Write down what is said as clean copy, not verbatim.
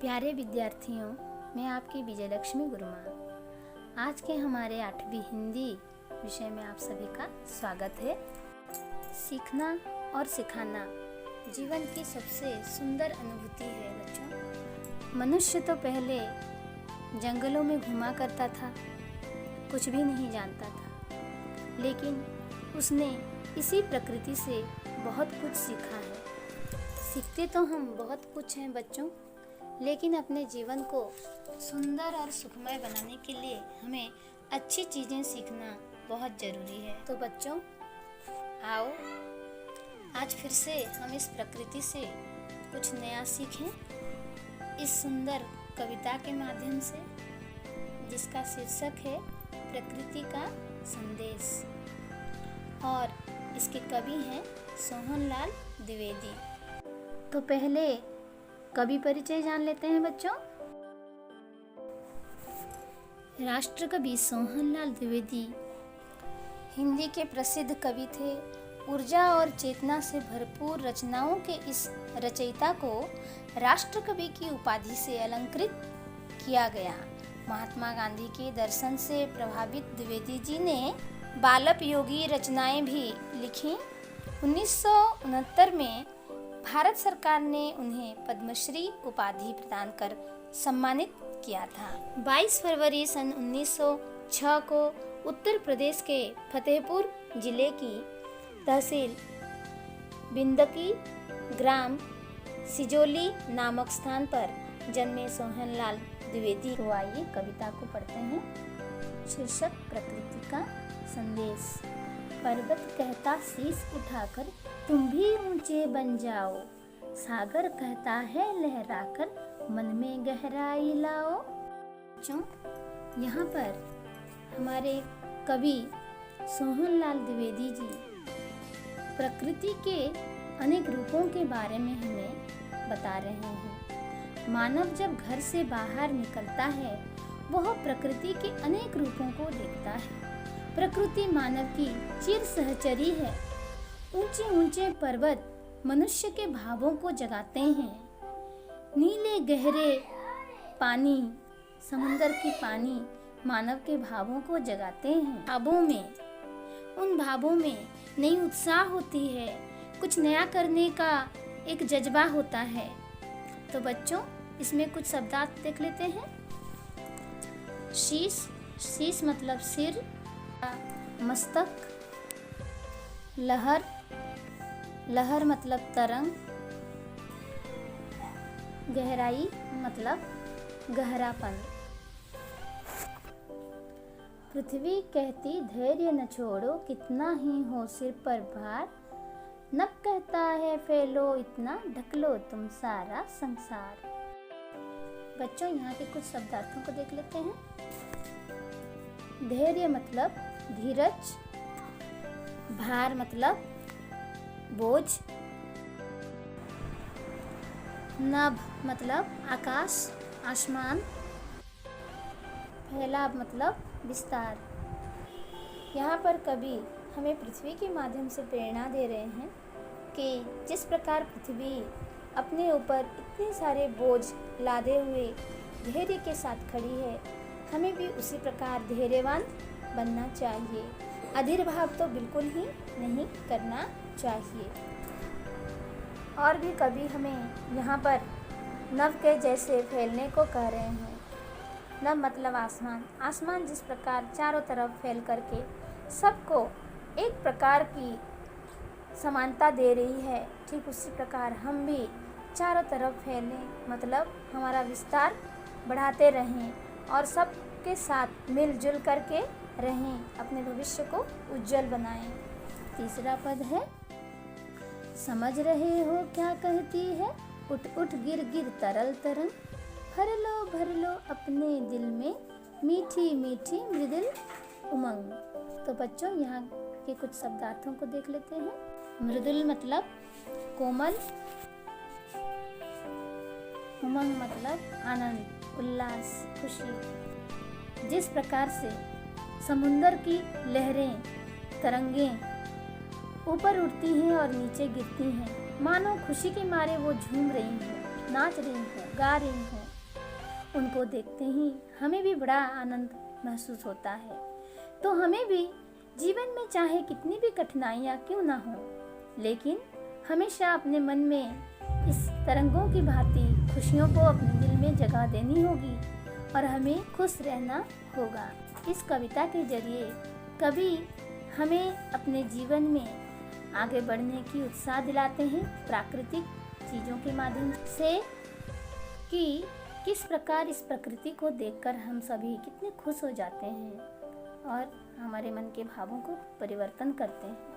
प्यारे विद्यार्थियों, मैं आपकी विजयलक्ष्मी गुरुमा। आज के हमारे 8वीं हिंदी विषय में आप सभी का स्वागत है। सीखना और सिखाना जीवन की सबसे सुंदर अनुभूति है बच्चों। मनुष्य तो पहले जंगलों में घुमा करता था, कुछ भी नहीं जानता था, लेकिन उसने इसी प्रकृति से बहुत कुछ सीखा है। सीखते तो हम बहुत कुछ हैं बच्चों, लेकिन अपने जीवन को सुंदर और सुखमय बनाने के लिए हमें अच्छी चीज़ें सीखना बहुत ज़रूरी है। तो बच्चों, आओ आज फिर से हम इस प्रकृति से कुछ नया सीखें, इस सुंदर कविता के माध्यम से, जिसका शीर्षक है प्रकृति का संदेश, और इसके कवि हैं सोहनलाल द्विवेदी। तो पहले कवि परिचय जान लेते हैं बच्चों। राष्ट्रकवि सोहनलाल द्विवेदी हिंदी के प्रसिद्ध कवि थे। ऊर्जा और चेतना से भरपूर रचनाओं के इस रचयिता को राष्ट्रकवि की उपाधि से अलंकृत किया गया। महात्मा गांधी के दर्शन से प्रभावित द्विवेदी जी ने बालोपयोगी रचनाएं भी लिखीं। 1969 में भारत सरकार ने उन्हें पद्मश्री उपाधि प्रदान कर सम्मानित किया था। 22 फरवरी सन 1906 को उत्तर प्रदेश के फतेहपुर जिले की तहसील बिंदकी ग्राम सिजोली नामक स्थान पर जन्मे सोहनलाल द्विवेदी। तो आइए कविता को पढ़ते हैं। शीर्षक प्रकृति का संदेश। पर्वत कहता शीश उठाकर तुम भी ऊंचे बन जाओ, सागर कहता है लहराकर मन में गहराई लाओ। बच्चों, यहाँ पर हमारे कवि सोहनलाल द्विवेदी जी प्रकृति के अनेक रूपों के बारे में हमें बता रहे हैं। मानव जब घर से बाहर निकलता है, वह प्रकृति के अनेक रूपों को देखता है। प्रकृति मानव की चिर सहचरी है। ऊंचे ऊंचे पर्वत मनुष्य के भावों को जगाते हैं। नीले गहरे पानी, समुद्र की पानी मानव के भावों को जगाते हैं। उन भावों में नई उत्साह होती है, कुछ नया करने का एक जज्बा होता है। तो बच्चों, इसमें कुछ शब्दार्थ देख लेते हैं। शीश मतलब सिर, मस्तक, लहर मतलब तरंग, गहराई मतलब गहरापन। पृथ्वी कहती धैर्य न छोड़ो, कितना ही हो सिर पर भार। नभ कहता है फैलो इतना, ढक लो तुम सारा संसार। बच्चों, यहाँ के कुछ शब्दार्थों को देख लेते हैं। धैर्य मतलब धीरज, भार मतलब बोझ, नभ मतलब आकाश, आसमान, फैलाव मतलब विस्तार। यहाँ पर कवि हमें पृथ्वी के माध्यम से प्रेरणा दे रहे हैं कि जिस प्रकार पृथ्वी अपने ऊपर इतने सारे बोझ लादे हुए धैर्य के साथ खड़ी है, हमें भी उसी प्रकार धैर्यवान बनना चाहिए। अधीर भाव तो बिल्कुल ही नहीं करना चाहिए। और भी कवि हमें यहाँ पर नभ के जैसे फैलने को कह रहे हैं। नभ मतलब आसमान। आसमान जिस प्रकार चारों तरफ फैल करके सबको एक प्रकार की समानता दे रही है, ठीक उसी प्रकार हम भी चारों तरफ फैलें, मतलब हमारा विस्तार बढ़ाते रहें और सबके साथ मिलजुल करके रहें, अपने भविष्य को उज्जवल बनाएं। तीसरा पद है, समझ रहे हो क्या कहती है, उठ उठ गिर गिर तरल तरंग। भर लो अपने दिल में मीठी मीठी मृदुल उमंग। तो बच्चों, यहाँ के कुछ शब्दार्थों को देख लेते हैं। मृदुल मतलब कोमल, उमंग मतलब आनंद, उल्लास, खुशी। जिस प्रकार से समुंदर की लहरें, तरंगें ऊपर उठती हैं और नीचे गिरती हैं, मानो खुशी के मारे वो झूम रही हैं। नाच रही हों, गा रही हों, उनको देखते ही हमें भी बड़ा आनंद महसूस होता है। तो हमें भी जीवन में चाहे कितनी भी कठिनाइयाँ क्यों ना हो, लेकिन हमेशा अपने मन में इस तरंगों की भांति खुशियों को अपने दिल में जगह देनी होगी और हमें खुश रहना होगा। इस कविता के जरिए कवि हमें अपने जीवन में आगे बढ़ने की उत्साह दिलाते हैं प्राकृतिक चीज़ों के माध्यम से, कि किस प्रकार इस प्रकृति को देखकर हम सभी कितने खुश हो जाते हैं और हमारे मन के भावों को परिवर्तन करते हैं।